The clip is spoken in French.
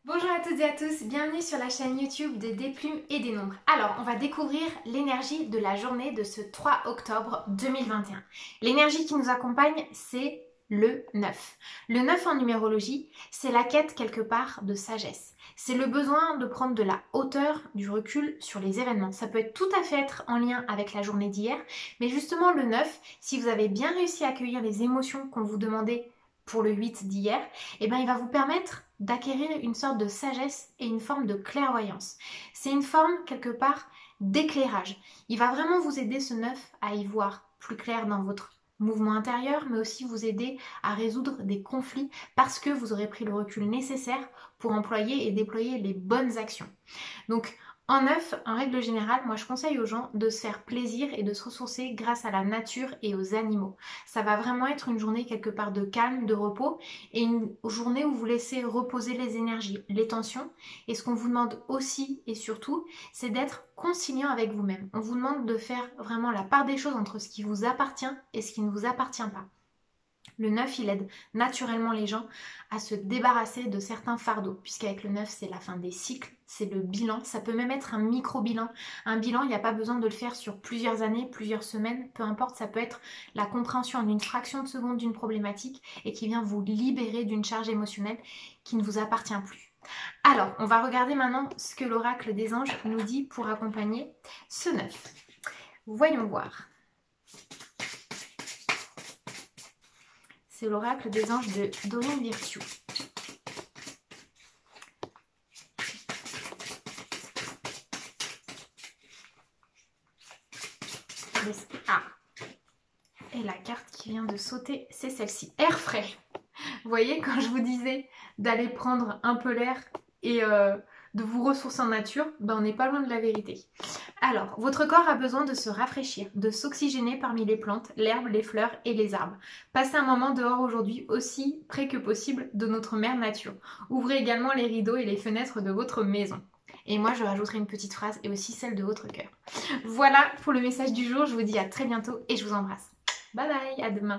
Bonjour à toutes et à tous, bienvenue sur la chaîne YouTube de Des Plumes et des Nombres. Alors, on va découvrir l'énergie de la journée de ce 3 octobre 2021. L'énergie qui nous accompagne, c'est le 9. Le 9 en numérologie, c'est la quête quelque part de sagesse. C'est le besoin de prendre de la hauteur, du recul sur les événements. Ça peut être tout à fait être en lien avec la journée d'hier, mais justement le 9, si vous avez bien réussi à accueillir les émotions qu'on vous demandait pour le 8 d'hier, eh ben, il va vous permettre d'acquérir une sorte de sagesse et une forme de clairvoyance. C'est une forme quelque part d'éclairage. Il va vraiment vous aider ce 9 à y voir plus clair dans votre mouvement intérieur, mais aussi vous aider à résoudre des conflits parce que vous aurez pris le recul nécessaire pour employer et déployer les bonnes actions. Donc en neuf, en règle générale, moi je conseille aux gens de se faire plaisir et de se ressourcer grâce à la nature et aux animaux. Ça va vraiment être une journée quelque part de calme, de repos et une journée où vous laissez reposer les énergies, les tensions. Et ce qu'on vous demande aussi et surtout, c'est d'être conciliant avec vous-même. On vous demande de faire vraiment la part des choses entre ce qui vous appartient et ce qui ne vous appartient pas. Le 9, il aide naturellement les gens à se débarrasser de certains fardeaux, puisqu'avec le 9, c'est la fin des cycles, c'est le bilan. Ça peut même être un micro-bilan. Un bilan, il n'y a pas besoin de le faire sur plusieurs années, plusieurs semaines, peu importe, ça peut être la compréhension en une fraction de seconde d'une problématique et qui vient vous libérer d'une charge émotionnelle qui ne vous appartient plus. Alors, on va regarder maintenant ce que l'oracle des anges nous dit pour accompagner ce 9. Voyons voir. C'est l'oracle des anges de Dorine Virtue. Ah, et la carte qui vient de sauter, c'est celle-ci. Air frais. Vous voyez, quand je vous disais d'aller prendre un peu l'air et de vous ressourcer en nature, ben on n'est pas loin de la vérité. Alors, votre corps a besoin de se rafraîchir, de s'oxygéner parmi les plantes, l'herbe, les fleurs et les arbres. Passez un moment dehors aujourd'hui aussi près que possible de notre mère nature. Ouvrez également les rideaux et les fenêtres de votre maison. Et moi, je rajouterai une petite phrase et aussi celle de votre cœur. Voilà pour le message du jour. Je vous dis à très bientôt et je vous embrasse. Bye bye, à demain.